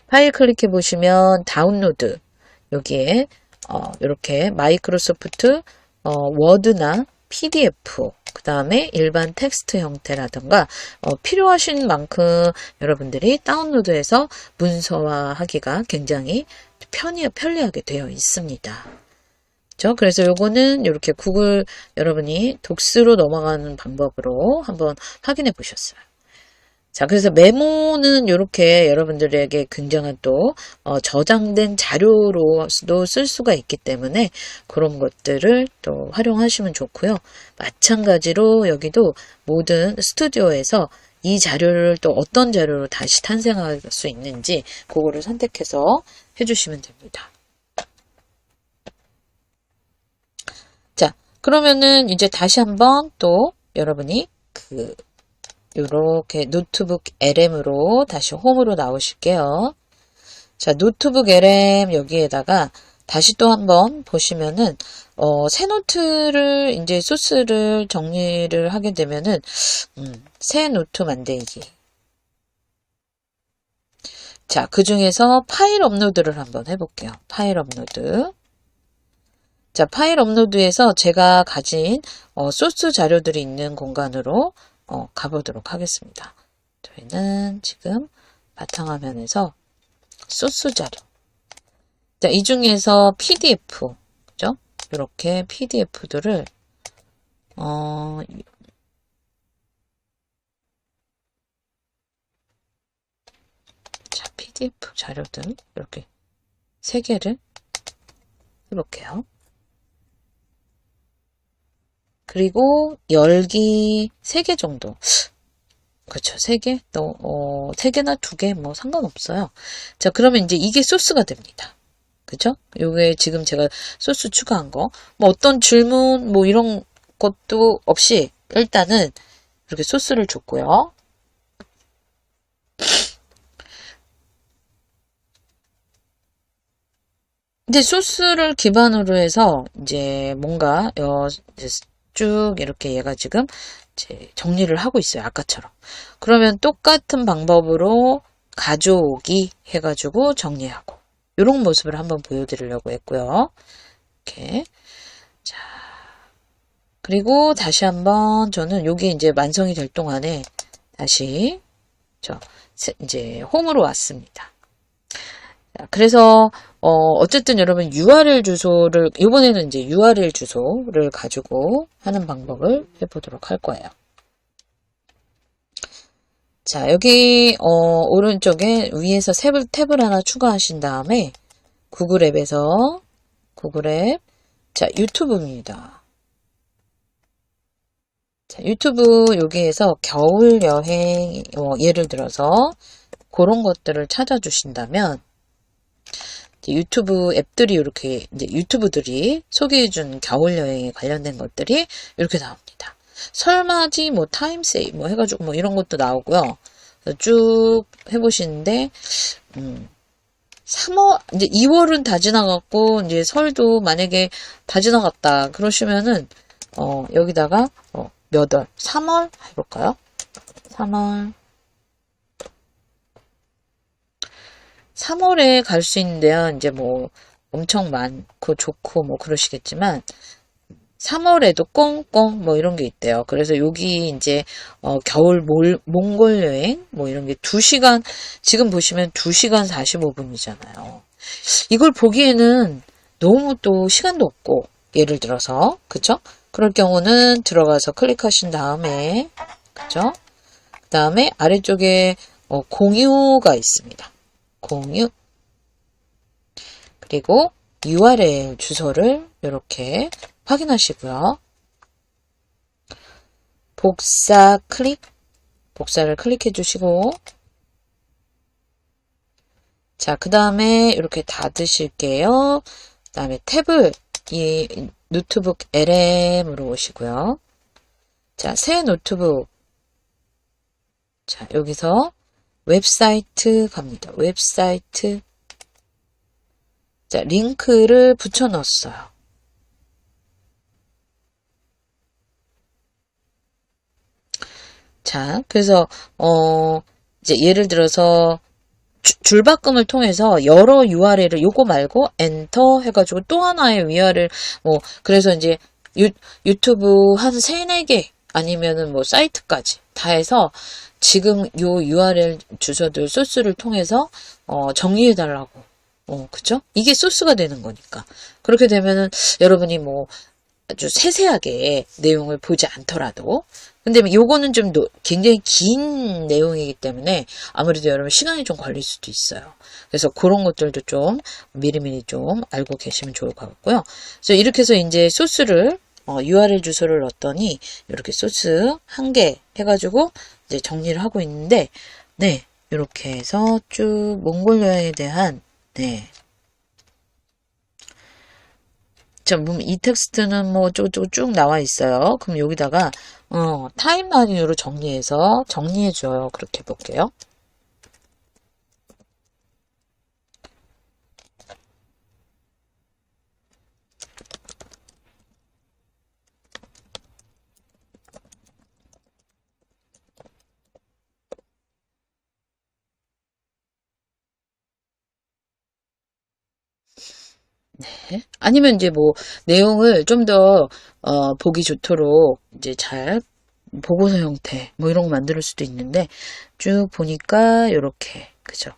파일 클릭해 보시면 다운로드 여기에 이렇게 마이크로소프트 워드나 PDF 그 다음에 일반 텍스트 형태라든가 필요하신 만큼 여러분들이 다운로드해서 문서화하기가 굉장히 편리하게 되어 있습니다. 그렇죠? 그래서 요거는 이렇게 구글 여러분이 독스로 넘어가는 방법으로 한번 확인해 보셨어요. 자, 그래서 메모는 이렇게 여러분들에게 굉장한 또 저장된 자료로도 쓸 수가 있기 때문에 그런 것들을 또 활용하시면 좋고요. 마찬가지로 여기도 모든 스튜디오에서 이 자료를 또 어떤 자료로 다시 탄생할 수 있는지 그거를 선택해서 해주시면 됩니다. 자, 그러면은 이제 다시 한번 또 여러분이 이렇게 노트북 LM으로 다시 홈으로 나오실게요. 자, 노트북 LM 여기에다가 다시 또 한번 보시면은 새 노트를 이제 소스를 정리를 하게 되면은 새 노트 만들기. 자, 그 중에서 파일 업로드를 한번 해볼게요. 파일 업로드. 자, 파일 업로드에서 제가 가진 소스 자료들이 있는 공간으로 가보도록 하겠습니다. 저희는 지금 바탕화면에서 소스 자료. 자, 이 중에서 PDF, 그죠? 이렇게 PDF들을, 자, PDF 자료들, 이렇게 3개를 해볼게요. 그리고 열기 3개 정도. 그렇죠. 3개? 또, 3개나 2개, 뭐 상관없어요. 자, 그러면 이제 이게 소스가 됩니다. 그죠? 요게 지금 제가 소스 추가한 거. 뭐 어떤 질문, 뭐 이런 것도 없이 일단은 이렇게 소스를 줬고요. 이제 소스를 기반으로 해서 이제 뭔가, 쭉 이렇게 얘가 지금 이제 정리를 하고 있어요. 아까처럼. 그러면 똑같은 방법으로 가져오기 해가지고 정리하고 이런 모습을 한번 보여드리려고 했고요. 이렇게 자 그리고 다시 한번 저는 요게 이제 완성이 될 동안에 다시 이제 홈으로 왔습니다. 자, 그래서 어쨌든 여러분 URL 주소를 이번에는 이제 URL 주소를 가지고 하는 방법을 해보도록 할 거예요. 자, 여기 오른쪽에 위에서 탭을 하나 추가하신 다음에 구글 앱에서 구글 앱 자, 유튜브입니다. 자, 유튜브 여기에서 겨울 여행 예를 들어서 그런 것들을 찾아주신다면 유튜브 앱들이 이렇게 이제 유튜브들이 소개해준 겨울 여행에 관련된 것들이 이렇게 나옵니다. 설맞이 뭐 타임세이 뭐 해가지고 뭐 이런 것도 나오고요. 쭉 해보시는데 3월 이제 2월은 다 지나갔고 이제 설도 만약에 다 지나갔다 그러시면은 여기다가 몇 월? 3월 해볼까요? 3월에 갈 수 있는데요. 이제 뭐 엄청 많고 좋고 뭐 그러시겠지만 3월에도 꽁꽁 뭐 이런 게 있대요. 그래서 여기 이제 겨울 몽골 여행 뭐 이런 게 2시간 지금 보시면 2시간 45분이잖아요. 이걸 보기에는 너무 또 시간도 없고 예를 들어서 그쵸? 그럴 경우는 들어가서 클릭하신 다음에 그쵸? 그 다음에 아래쪽에 공유가 있습니다. 공유 그리고 URL 주소를 이렇게 확인하시고요. 복사를 클릭해 주시고 자, 그 다음에 이렇게 닫으실게요. 그 다음에 탭을 이 노트북 LM으로 오시고요. 자, 새 노트북. 자, 여기서 웹사이트 갑니다. 웹사이트. 자, 링크를 붙여 넣었어요. 자, 그래서, 이제 예를 들어서, 줄바꿈을 통해서 여러 URL을 요거 말고 엔터 해가지고 또 하나의 URL, 그래서 이제 유튜브 한 3, 4개 아니면은 뭐 사이트까지 다 해서 지금 요 URL 주소들 소스를 통해서, 정리해달라고. 그쵸? 이게 소스가 되는 거니까. 그렇게 되면은 여러분이 뭐 아주 세세하게 내용을 보지 않더라도 근데 요거는 좀 굉장히 긴 내용이기 때문에 아무래도 여러분 시간이 좀 걸릴 수도 있어요. 그래서 그런 것들도 좀 미리미리 좀 알고 계시면 좋을 것 같고요. 그래서 이렇게 해서 이제 소스를 URL 주소를 넣었더니 이렇게 소스 1개 해가지고 이제 정리를 하고 있는데 네 이렇게 해서 쭉 몽골 여행에 대한 네. 자, 이 텍스트는 뭐 쭉 나와 있어요. 그럼 여기다가 타임라인으로 정리해서 정리해줘요. 그렇게 볼게요. 네. 아니면 이제 뭐 내용을 좀 더 보기 좋도록 이제 잘 보고서 형태 뭐 이런 거 만들 수도 있는데 쭉 보니까 요렇게 그죠?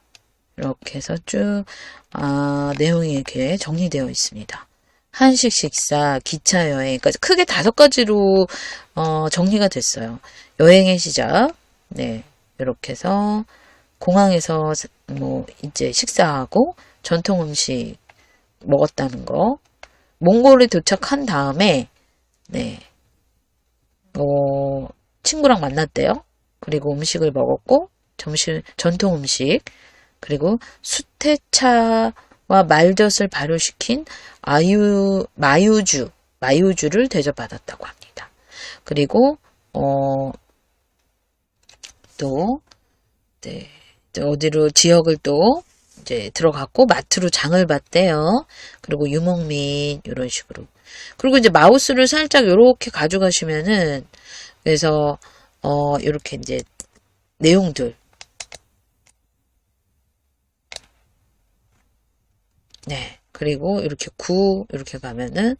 이렇게 해서 쭉 내용이 이렇게 정리되어 있습니다. 한식 식사, 기차 여행, 그러니까 크게 5가지로 정리가 됐어요. 여행의 시작, 네 이렇게 해서 공항에서 뭐 이제 식사하고 전통 음식 먹었다는 거, 몽골에 도착한 다음에 네 친구랑 만났대요. 그리고 음식을 먹었고 전통 음식 그리고 수태차와 말젓을 발효시킨 마유주를 대접받았다고 합니다. 그리고 또 네, 어디로 지역을 또 이제 들어갔고 마트로 장을 봤대요. 그리고 유목민 이런 식으로. 그리고 이제 마우스를 살짝 이렇게 가져가시면은 그래서 이렇게 이제 내용들 네 그리고 이렇게 이렇게 가면은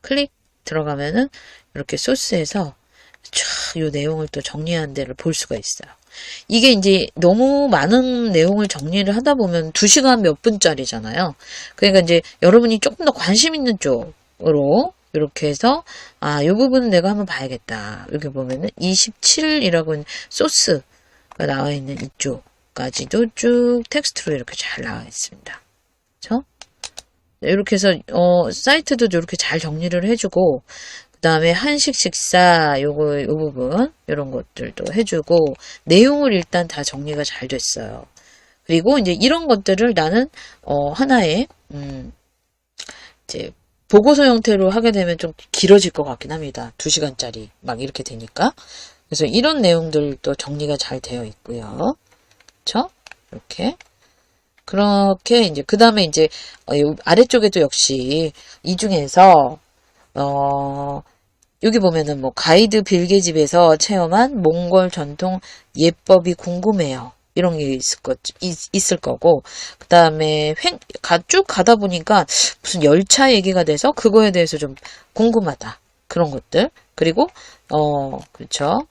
클릭 들어가면은 이렇게 소스에서 쫙 요 내용을 또 정리한 데를 볼 수가 있어요. 이게 이제 너무 많은 내용을 정리를 하다 보면 2시간 몇 분짜리잖아요. 그러니까 이제 여러분이 조금 더 관심 있는 쪽으로 이렇게 해서 이 부분은 내가 한번 봐야겠다. 여기 보면은 27이라고 소스가 나와 있는 이쪽까지도 쭉 텍스트로 이렇게 잘 나와 있습니다. 그렇죠? 이렇게 해서 사이트도 이렇게 잘 정리를 해주고 그 다음에 한식 식사 요 부분 이런 것들도 해주고 내용을 일단 다 정리가 잘 됐어요. 그리고 이제 이런 것들을 나는 하나의 이제 보고서 형태로 하게 되면 좀 길어질 것 같긴 합니다. 2시간짜리 막 이렇게 되니까. 그래서 이런 내용들도 정리가 잘 되어 있고요. 그렇죠? 이렇게. 그렇게 이제 그 다음에 이제 아래쪽에도 역시 이 중에서 여기 보면은 뭐 가이드 빌개집에서 체험한 몽골 전통 예법이 궁금해요. 이런 게 있을 거고 그 다음에 쭉 가다 보니까 무슨 열차 얘기가 돼서 그거에 대해서 좀 궁금하다. 그런 것들. 그리고 그렇죠.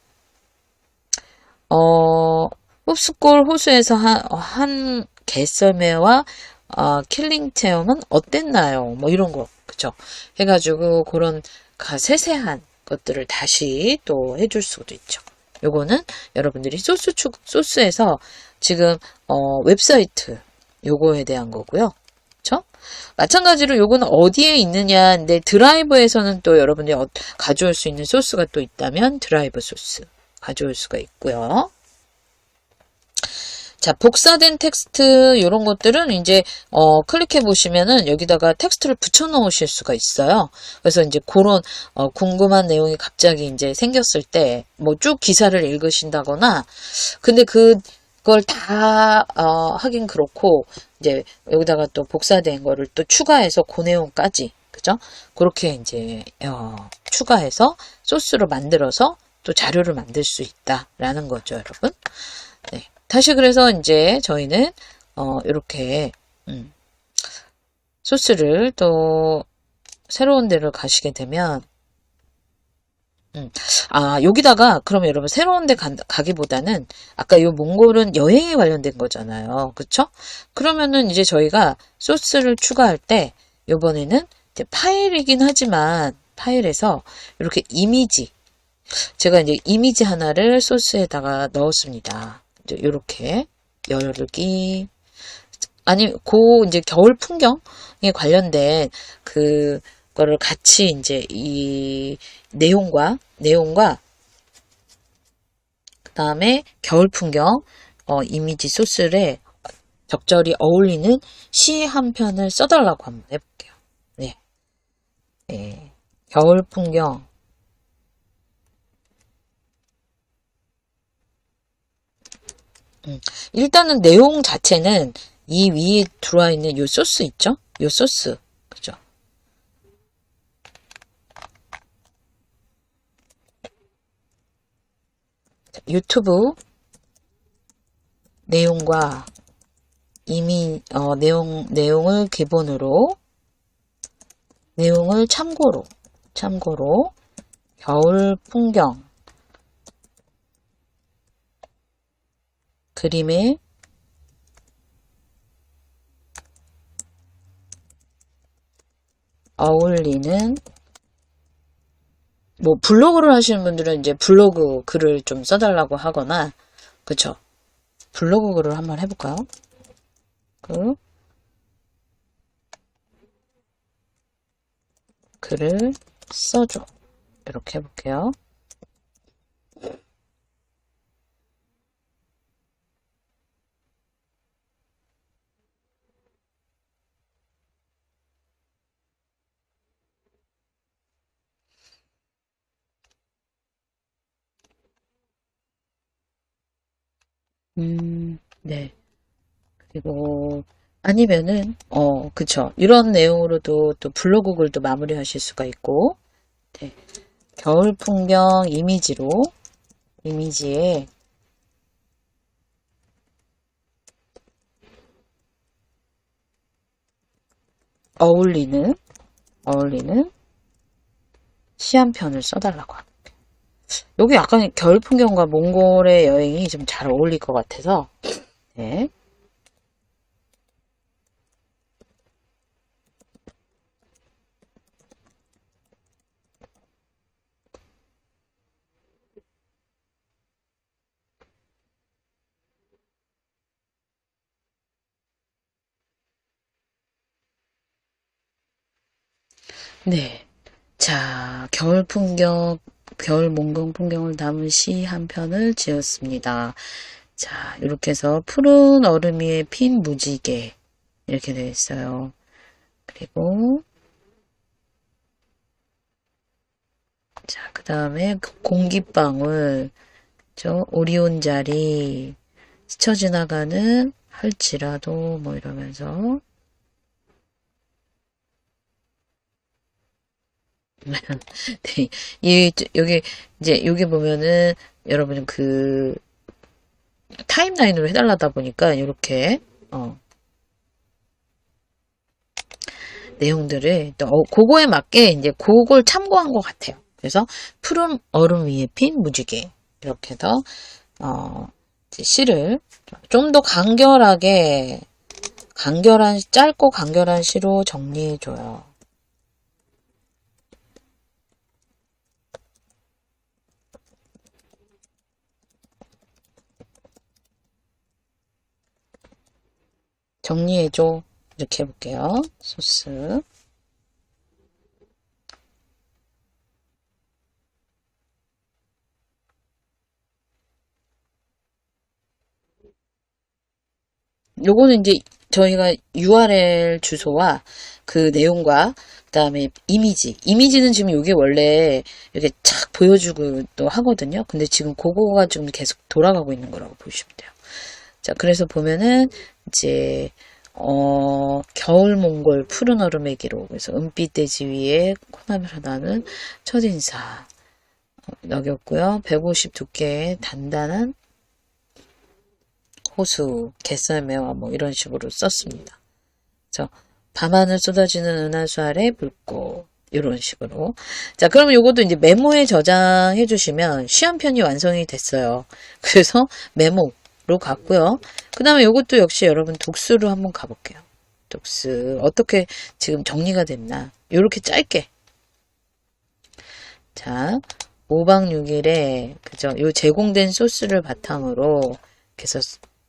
흡수골 호수에서 한 개썰매와 킬링 체험은 어땠나요? 뭐 이런 거 그쵸? 해가지고 그런 세세한 것들을 다시 또 해줄 수도 있죠. 요거는 여러분들이 소스에서 지금 웹사이트 요거에 대한 거고요. 그쵸? 마찬가지로 요거는 어디에 있느냐인데 드라이브에서는 또 여러분들이 가져올 수 있는 소스가 또 있다면 드라이브 소스 가져올 수가 있고요. 자, 복사된 텍스트 이런 것들은 이제 클릭해 보시면은 여기다가 텍스트를 붙여 넣으실 수가 있어요. 그래서 이제 그런 궁금한 내용이 갑자기 이제 생겼을 때 뭐 쭉 기사를 읽으신다거나 근데 그걸 다 하긴 그렇고 이제 여기다가 또 복사된 거를 또 추가해서 그 내용까지 그죠? 그렇게 이제 추가해서 소스로 만들어서 또 자료를 만들 수 있다라는 거죠, 여러분. 네. 다시 그래서 이제 저희는 이렇게 소스를 또 새로운 데를 가시게 되면 여기다가 그러면 여러분 새로운 데 가기보다는 아까 요 몽골은 여행에 관련된 거잖아요. 그쵸? 그러면은 이제 저희가 소스를 추가할 때 요번에는 이제 파일이긴 하지만 파일에서 이렇게 이미지 제가 이제 이미지 하나를 소스에다가 넣었습니다. 이제 요렇게 열기 아니 이제 겨울 풍경에 관련된 그거를 같이 이제 이 내용과 그다음에 겨울 풍경 이미지 소스에 적절히 어울리는 시 한 편을 써달라고 한번 해볼게요. 네, 네. 겨울 풍경 일단은 내용 자체는 이 위에 들어와 있는 요 소스 있죠? 요 소스. 그죠? 유튜브 내용과 내용을 기본으로 내용을 참고로 겨울 풍경 그림에 어울리는 뭐 블로그를 하시는 분들은 이제 블로그 글을 좀 써달라고 하거나 그쵸? 블로그 글을 한번 해볼까요? 글을 써줘. 이렇게 해볼게요. 네. 그리고 아니면은 그쵸. 이런 내용으로도 또 블로그 글도 마무리하실 수가 있고 네. 겨울 풍경 이미지에 어울리는 시 한 편을 써달라고 합니다. 여기 약간 겨울 풍경과 몽골의 여행이 좀 잘 어울릴 것 같아서 네. 네. 자, 겨울 몽골 풍경을 담은 시 한 편을 지었습니다. 자, 이렇게 해서 푸른 얼음 위에 핀 무지개 이렇게 되어 있어요. 그리고 자, 그 다음에 공기방울 오리온 자리 스쳐 지나가는 할지라도 뭐 이러면서 네, 여기 이제 여기 보면은 여러분 타임라인으로 해달라다 보니까 이렇게 내용들을 또 그거에 맞게 이제 그걸 참고한 것 같아요. 그래서 푸른 얼음 위에 핀 무지개 이렇게 해서 이제 시를 좀 더 짧고 간결한 시로 정리해줘요. 정리해줘. 이렇게 해볼게요. 소스. 요거는 이제 저희가 URL 주소와 그 내용과 그다음에 이미지는 지금 이게 원래 이렇게 착 보여주고 또 하거든요. 근데 지금 그거가 좀 계속 돌아가고 있는 거라고 보시면 돼요. 자, 그래서 보면은 이제 겨울 몽골 푸른 얼음의 기록, 그래서 은빛 대지 위에 콩나물 하나는 첫인사 넣었고요. 150 두께의 단단한 호수, 갯썰매와 뭐 이런 식으로 썼습니다. 그래서 밤하늘 쏟아지는 은하수 아래 불꽃, 이런 식으로. 자, 그러면 요것도 이제 메모에 저장해 주시면 시험편이 완성이 됐어요. 그래서 메모로 갔고요. 그 다음에 요것도 역시 여러분 독수로 한번 가볼게요. 독수 어떻게 지금 정리가 됐나, 요렇게 짧게. 자, 5박 6일에 그죠, 요 제공된 소스를 바탕으로 해서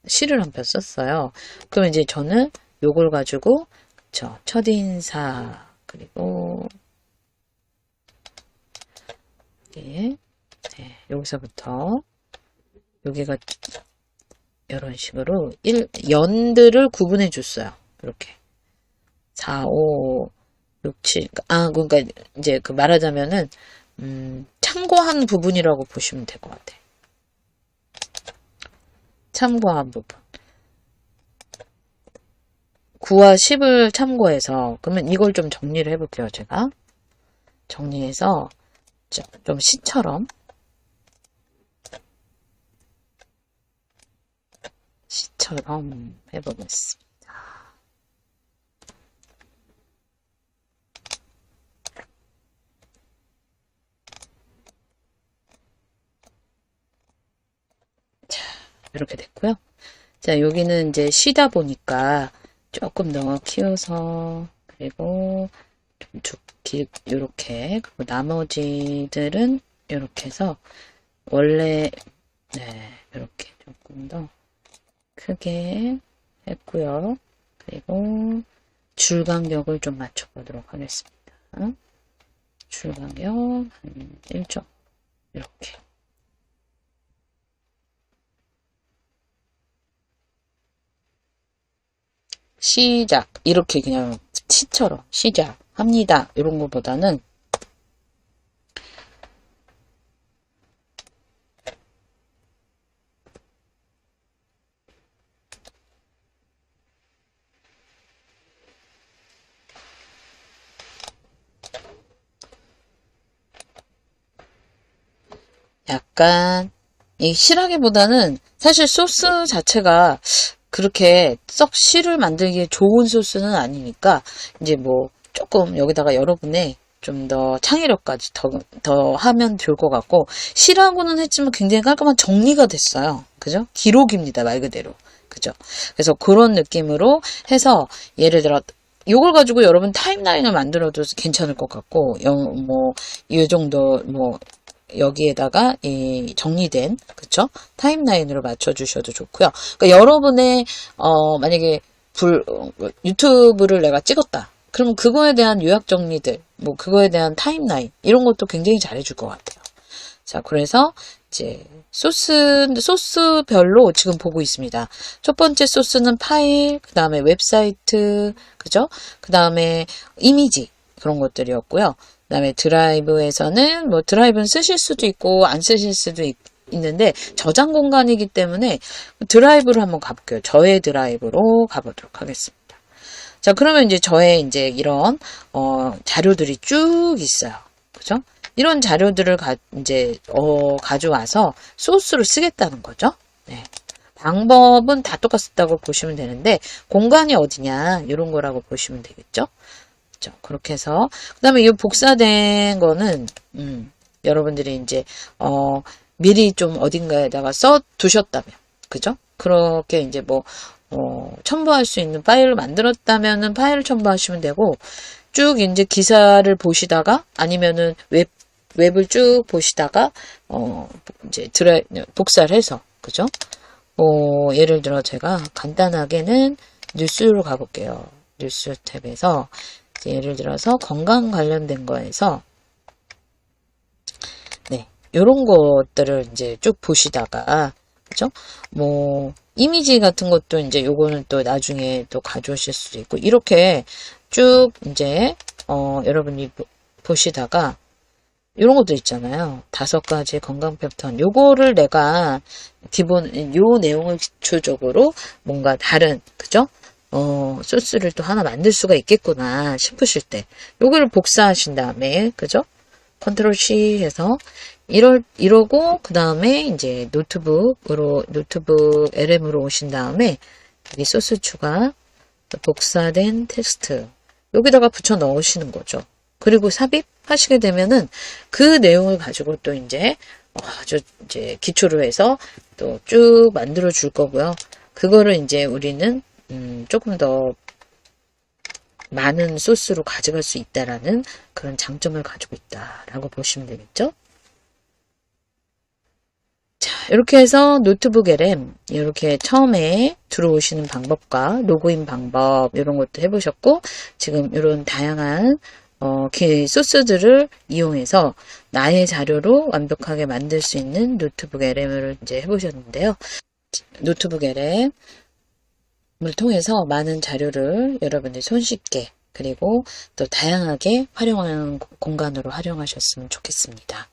시를 한 편 썼어요. 그럼 이제 저는 요걸 가지고 그쵸, 첫인사, 그리고 네, 여기서부터 여기가 이런 식으로 연들을 구분해 줬어요. 이렇게 4, 5, 6, 7. 그러니까 이제 그 말하자면은 참고한 부분이라고 보시면 될 것 같아요. 참고한 부분. 9와 10을 참고해서, 그러면 이걸 좀 정리를 해볼게요, 제가. 정리해서 좀 시처럼 해보겠습니다. 자, 이렇게 됐고요. 자, 여기는 이제 시다 보니까 조금 더 키워서, 그리고 좀 이렇게, 그리고 나머지들은 이렇게 해서 원래 이렇게 조금 더 크게 했고요. 그리고 줄 간격을 좀 맞춰보도록 하겠습니다. 줄 간격 한 1점 이렇게. 시작, 이렇게 그냥 시처럼 시작합니다, 이런 것보다는 약간 이 시라기보다는 사실 소스 자체가 그렇게 썩 시를 만들기에 좋은 소스는 아니니까 이제 뭐 조금 여기다가 여러분의 좀 더 창의력까지 더 하면 좋을 것 같고, 시라고는 했지만 굉장히 깔끔한 정리가 됐어요. 그죠? 기록입니다, 말 그대로. 그죠? 그래서 그런 느낌으로 해서 예를 들어 요걸 가지고 여러분 타임라인을 만들어도 괜찮을 것 같고, 뭐 이 정도 뭐 여기에다가 이 정리된 그쵸? 타임라인으로 맞춰주셔도 좋고요. 그러니까 여러분의 만약에 유튜브를 내가 찍었다. 그러면 그거에 대한 요약 정리들, 뭐 그거에 대한 타임라인 이런 것도 굉장히 잘해줄 것 같아요. 자, 그래서 이제 소스별로 지금 보고 있습니다. 첫 번째 소스는 파일, 그 다음에 웹사이트, 그죠? 그 다음에 이미지 그런 것들이었고요. 그 다음에 드라이브에서는 뭐 드라이브는 쓰실 수도 있고 안 쓰실 수도 있는데 저장 공간이기 때문에 드라이브로 한번 가볼게요. 저의 드라이브로 가보도록 하겠습니다. 자, 그러면 이제 저의 이제 이런 자료들이 쭉 있어요. 그죠? 이런 자료들을 가져와서 소스로 쓰겠다는 거죠. 네. 방법은 다 똑같다고 보시면 되는데 공간이 어디냐 이런 거라고 보시면 되겠죠. 그렇죠? 그렇게 해서 그다음에 이 복사된 거는 여러분들이 이제 미리 좀 어딘가에다가 써 두셨다면, 그죠? 그렇게 이제 뭐 첨부할 수 있는 파일을 만들었다면은 파일을 첨부하시면 되고, 쭉 이제 기사를 보시다가 아니면은 웹을 쭉 보시다가 이제 복사를 해서, 그죠? 예를 들어 제가 간단하게는 뉴스로 가볼게요. 뉴스 탭에서 예를 들어서 건강 관련된 거에서 네, 요런 것들을 이제 쭉 보시다가, 그죠? 뭐 이미지 같은 것도 이제 요거는 또 나중에 또 가져오실 수도 있고, 이렇게 쭉 이제, 여러분이 보시다가, 이런 것도 있잖아요. 5가지 건강 패턴. 요거를 내가 요 내용을 기초적으로 뭔가 다른, 그죠? 소스를 또 하나 만들 수가 있겠구나 싶으실 때, 요거를 복사하신 다음에, 그죠? 컨트롤 C 해서, 이러고, 그 다음에 이제 노트북 LM으로 오신 다음에, 여기 소스 추가, 복사된 텍스트, 여기다가 붙여 넣으시는 거죠. 그리고 삽입하시게 되면은 그 내용을 가지고 또 이제 아주 이제 기초로 해서 또 쭉 만들어 줄 거고요. 그거를 이제 우리는 조금 더 많은 소스로 가져갈 수 있다라는 그런 장점을 가지고 있다라고 보시면 되겠죠. 자, 이렇게 해서 노트북 LM 이렇게 처음에 들어오시는 방법과 로그인 방법 이런 것도 해보셨고, 지금 이런 다양한 소스들을 이용해서 나의 자료로 완벽하게 만들 수 있는 노트북 LM을 이제 해보셨는데요. 노트북 LM을 통해서 많은 자료를 여러분들이 손쉽게 그리고 또 다양하게 활용하는 공간으로 활용하셨으면 좋겠습니다.